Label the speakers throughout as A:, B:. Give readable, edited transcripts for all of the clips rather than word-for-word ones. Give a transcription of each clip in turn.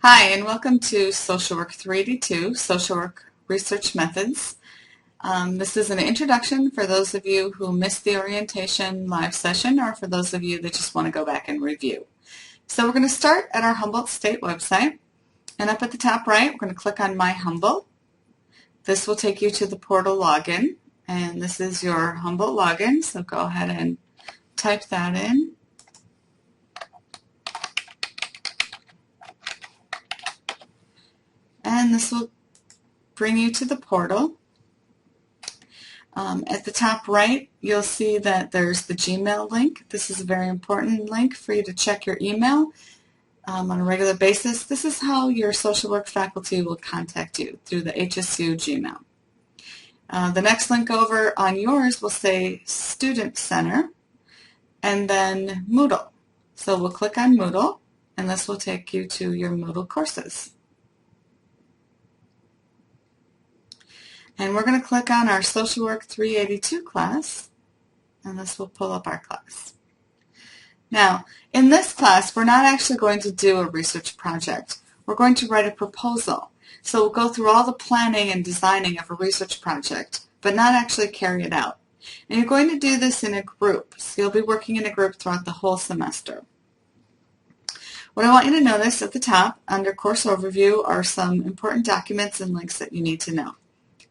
A: Hi, and welcome to Social Work 382, Social Work Research Methods. This is an introduction for those of you who missed the orientation live session or for those of you that just want to go back and review. So we're going to start at our Humboldt State website, and up at the top right, we're going to click on My Humboldt. This will take you to the portal login, and this is your Humboldt login, so go ahead and type that in. And this will bring you to the portal. At the top right, you'll see that there's the Gmail link. This is a very important link for you to check your email on a regular basis. This is how your social work faculty will contact you, through the HSU Gmail. The next link over on yours will say Student Center and then Moodle. So we'll click on Moodle, and this will take you to your Moodle courses. And we're going to click on our Social Work 382 class, and this will pull up our class. Now, in this class, we're not actually going to do a research project. We're going to write a proposal. So we'll go through all the planning and designing of a research project, but not actually carry it out. And you're going to do this in a group. So you'll be working in a group throughout the whole semester. What I want you to notice at the top, under Course Overview, are some important documents and links that you need to know.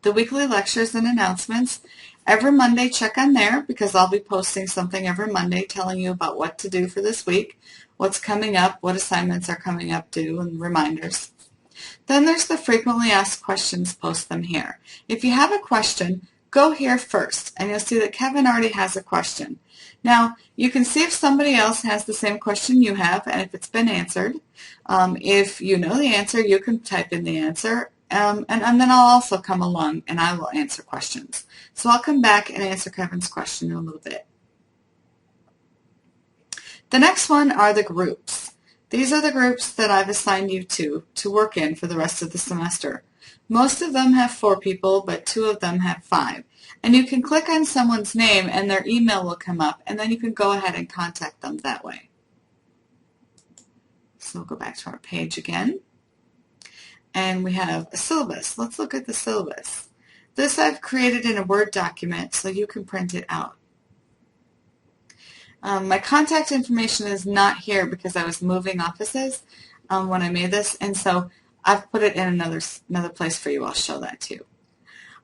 A: The weekly lectures and announcements. Every Monday, check on there because I'll be posting something every Monday telling you about what to do for this week, what's coming up, what assignments are coming up due, and reminders. Then there's the frequently asked questions, post them here. If you have a question, go here first, and you'll see that Kevin already has a question. Now, you can see if somebody else has the same question you have and if it's been answered. If you know the answer, you can type in the answer. And then I'll also come along and I will answer questions. So I'll come back and answer Kevin's question in a little bit. The next one are the groups. These are the groups that I've assigned you to work in for the rest of the semester. Most of them have 4 people, but 2 of them have 5. And you can click on someone's name and their email will come up, and then you can go ahead and contact them that way. So we'll go back to our page again. And we have a syllabus. Let's look at the syllabus. This I've created in a Word document so you can print it out. My contact information is not here because I was moving offices when I made this, and so I've put it in another place for you. I'll show that to you.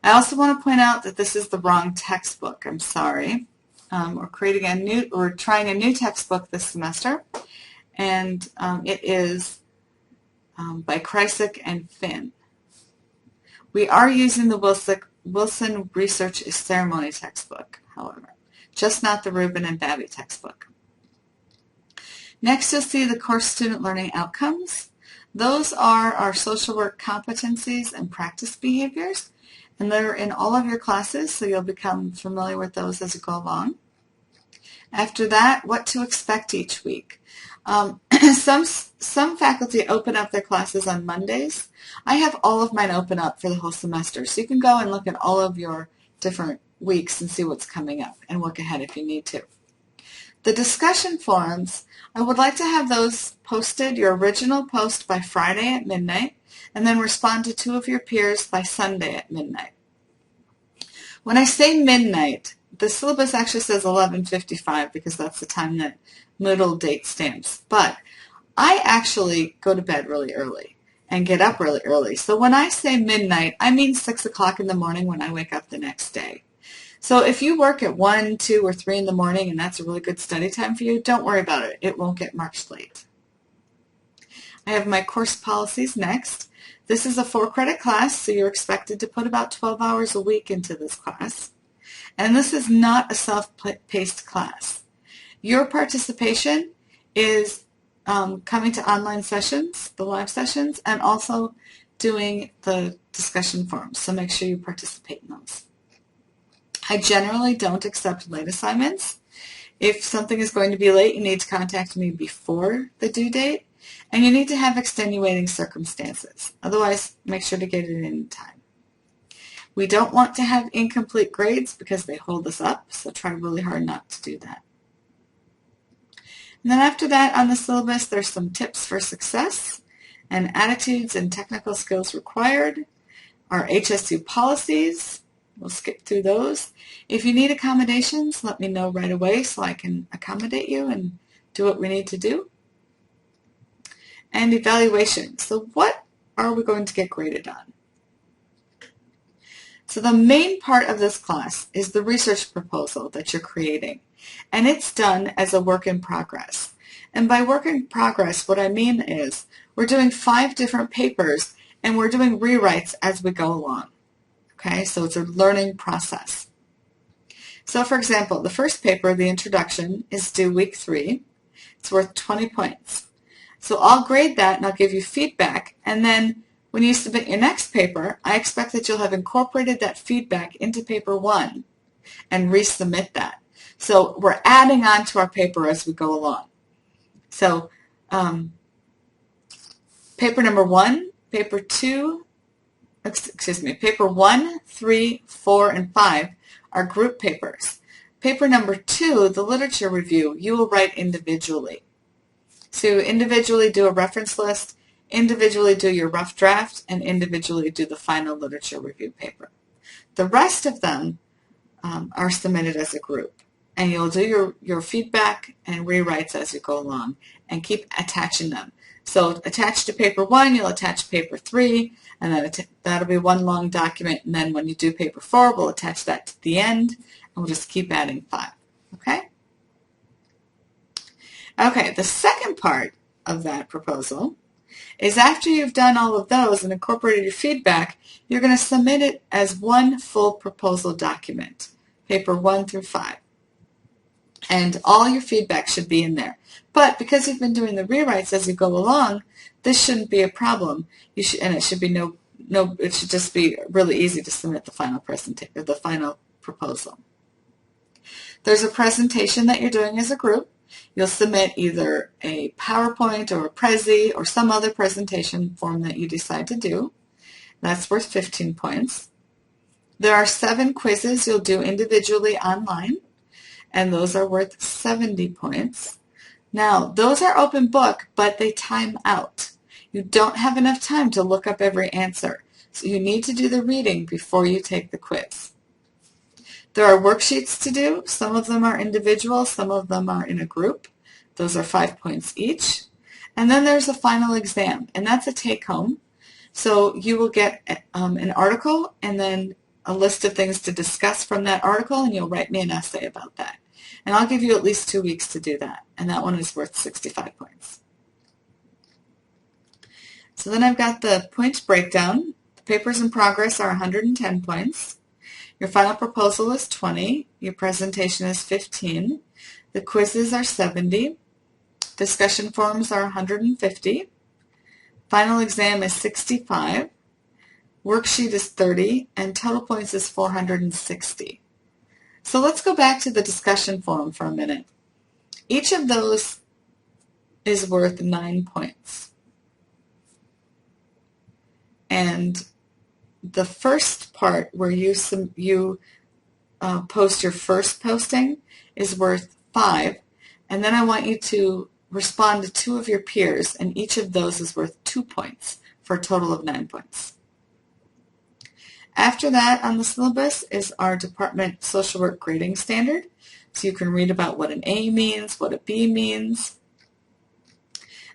A: I also want to point out that this is the wrong textbook. I'm sorry. We're trying a new textbook this semester, and it is by Kreisig and Finn. We are using the Wilson Research Ceremony textbook, however, just not the Rubin and Babby textbook. Next, you'll see the course student learning outcomes. Those are our social work competencies and practice behaviors, and they're in all of your classes, so you'll become familiar with those as you go along. After that, what to expect each week. Some faculty open up their classes on Mondays. I have all of mine open up for the whole semester, so you can go and look at all of your different weeks and see what's coming up and work ahead if you need to. The discussion forums, I would like to have those posted, your original post by Friday at midnight, and then respond to 2 of your peers by Sunday at midnight. When I say midnight, the syllabus actually says 11:55 because that's the time that Moodle date stamps. But I actually go to bed really early and get up really early. So when I say midnight, I mean 6 o'clock in the morning when I wake up the next day. So if you work at 1, 2, or 3 in the morning and that's a really good study time for you, don't worry about it. It won't get marked late. I have my course policies next. This is a 4-credit class, so you're expected to put about 12 hours a week into this class. And this is not a self-paced class. Your participation is coming to online sessions, the live sessions, and also doing the discussion forums, so make sure you participate in those. I generally don't accept late assignments. If something is going to be late, you need to contact me before the due date, and you need to have extenuating circumstances. Otherwise, make sure to get it in time. We don't want to have incomplete grades because they hold us up, so try really hard not to do that. And then after that, on the syllabus, there's some tips for success. And attitudes and technical skills required are HSU policies. We'll skip through those. If you need accommodations, let me know right away so I can accommodate you and do what we need to do. And evaluation. So what are we going to get graded on? So the main part of this class is the research proposal that you're creating. And it's done as a work in progress. And by work in progress, what I mean is we're doing 5 different papers and we're doing rewrites as we go along. Okay, so it's a learning process. So for example, the first paper, the introduction, is due week 3. It's worth 20 points. So I'll grade that and I'll give you feedback, and then when you submit your next paper, I expect that you'll have incorporated that feedback into paper 1 and resubmit that. So we're adding on to our paper as we go along. So paper number 1, paper 2, paper 1, 3, 4, and 5 are group papers. Paper number 2, the literature review, you will write individually. So individually do a reference list, individually do your rough draft, and individually do the final literature review paper. The rest of them are submitted as a group. And you'll do your feedback and rewrites as you go along and keep attaching them. So attached to paper 1, you'll attach paper 3, and then that'll be one long document. And then when you do paper 4, we'll attach that to the end, and we'll just keep adding 5. Okay? Okay, the second part of that proposal is after you've done all of those and incorporated your feedback, you're going to submit it as one full proposal document, paper 1 through 5. And all your feedback should be in there. But because you've been doing the rewrites as you go along, this shouldn't be a problem. And it should be it should just be really easy to submit the final proposal. There's a presentation that you're doing as a group. You'll submit either a PowerPoint or a Prezi or some other presentation form that you decide to do. That's worth 15 points. There are 7 quizzes you'll do individually online, and those are worth 70 points. Now, those are open book, but they time out. You don't have enough time to look up every answer, so you need to do the reading before you take the quiz. There are worksheets to do. Some of them are individual, some of them are in a group. Those are 5 points each. And then there's a final exam, and that's a take-home. So you will get an article and then a list of things to discuss from that article, and you'll write me an essay about that. And I'll give you at least 2 weeks to do that, and that one is worth 65 points. So then I've got the points breakdown. The papers in progress are 110 points. Your final proposal is 20. Your presentation is 15. The quizzes are 70. Discussion forums are 150. Final exam is 65. Worksheet is 30. And total points is 460. So let's go back to the discussion forum for a minute. Each of those is worth 9 points. And the first part where you post your first posting is worth 5, and then I want you to respond to 2 of your peers, and each of those is worth 2 points for a total of 9 points. After that on the syllabus is our department social work grading standard, so you can read about what an A means, what a B means.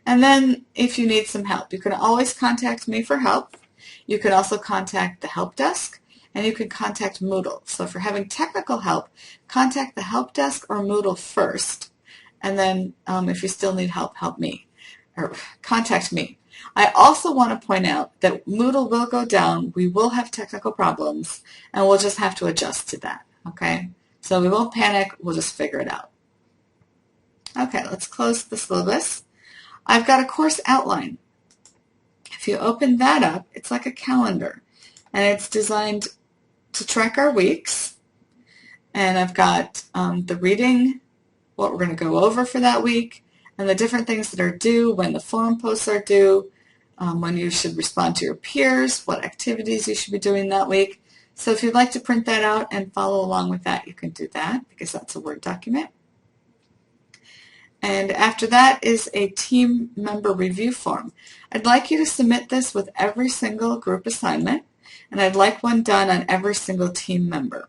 A: And then if you need some help, you can always contact me for help. You can also contact the help desk, and you can contact Moodle. So if you're having technical help, contact the help desk or Moodle first, and then if you still need help, contact me. I also want to point out that Moodle will go down. We will have technical problems, and we'll just have to adjust to that, okay? So we won't panic. We'll just figure it out. Okay, let's close the syllabus. I've got a course outline. If you open that up, it's like a calendar, and it's designed to track our weeks. And I've got the reading, what we're going to go over for that week, and the different things that are due, when the forum posts are due, when you should respond to your peers, what activities you should be doing that week. So if you'd like to print that out and follow along with that, you can do that because that's a Word document. And after that is a team member review form. I'd like you to submit this with every single group assignment, and I'd like one done on every single team member.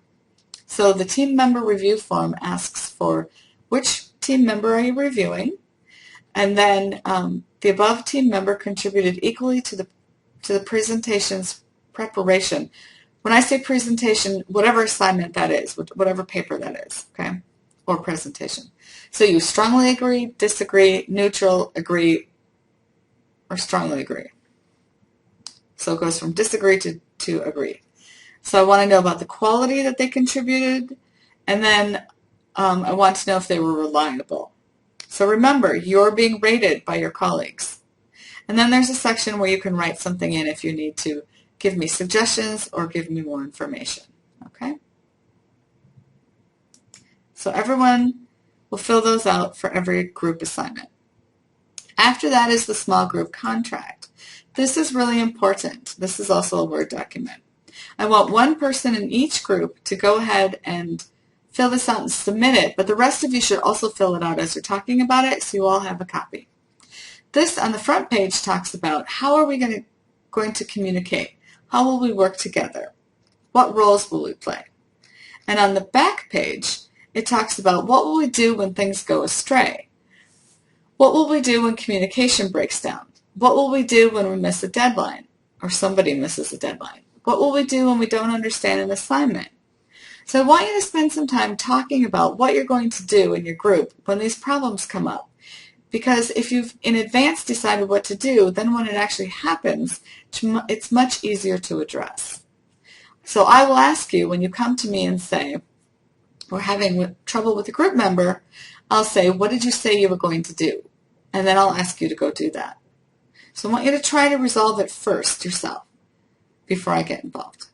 A: So the team member review form asks for which team member are you reviewing, and then the above team member contributed equally to the presentation's preparation. When I say presentation, whatever assignment that is, whatever paper that is, okay, or presentation. So you strongly agree, disagree, neutral, agree, or strongly agree. So it goes from disagree to agree. So I want to know about the quality that they contributed, and then I want to know if they were reliable. So remember, you're being rated by your colleagues. And then there's a section where you can write something in if you need to give me suggestions or give me more information. Okay? So everyone will fill those out for every group assignment. After that is the small group contract. This is really important. This is also a Word document. I want one person in each group to go ahead and fill this out and submit it, but the rest of you should also fill it out as you're talking about it so you all have a copy. This on the front page talks about how are we going to communicate? How will we work together? What roles will we play? And on the back page, it talks about what will we do when things go astray? What will we do when communication breaks down? What will we do when we miss a deadline or somebody misses a deadline? What will we do when we don't understand an assignment? So I want you to spend some time talking about what you're going to do in your group when these problems come up. Because if you've in advance decided what to do, then when it actually happens, it's much easier to address. So I will ask you when you come to me and say, we're having trouble with a group member, I'll say, what did you say you were going to do? And then I'll ask you to go do that. So I want you to try to resolve it first yourself before I get involved.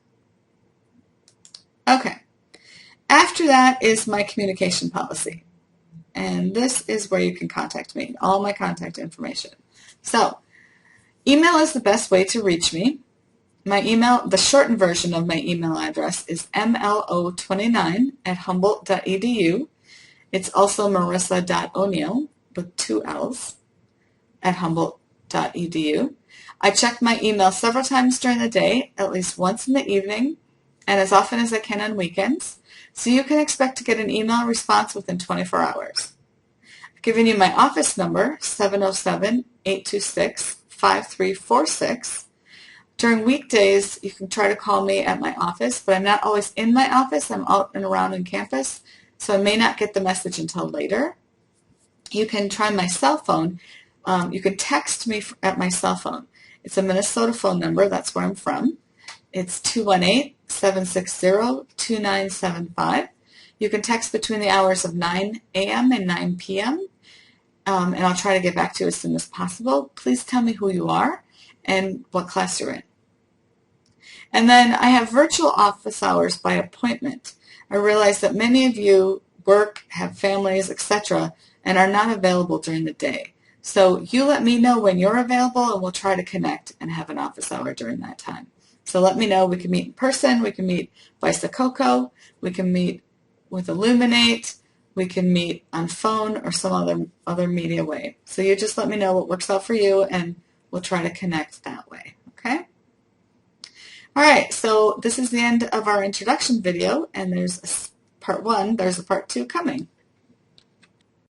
A: Okay. After that is my communication policy. And this is where you can contact me, all my contact information. So, email is the best way to reach me. My email, the shortened version of my email address is mlo29@humboldt.edu. It's also marissa.o'neill with 2 L's at humboldt.edu. I check my email several times during the day, at least once in the evening, and as often as I can on weekends. So you can expect to get an email response within 24 hours. I've given you my office number, 707-826-5346. During weekdays, you can try to call me at my office, but I'm not always in my office. I'm out and around on campus, so I may not get the message until later. You can try my cell phone. You can text me at my cell phone. It's a Minnesota phone number. That's where I'm from. It's 218-760-2975. You can text between the hours of 9 a.m. and 9 p.m., and I'll try to get back to you as soon as possible. Please tell me who you are and what class you're in. And then I have virtual office hours by appointment. I realize that many of you work, have families, etc., and are not available during the day. So you let me know when you're available, and we'll try to connect and have an office hour during that time. So let me know. We can meet in person. We can meet Vice Coco. We can meet with Illuminate. We can meet on phone or some other media way. So you just let me know what works out for you, and we'll try to connect that way. Okay? All right. So this is the end of our introduction video, and there's part 1. There's a part 2 coming.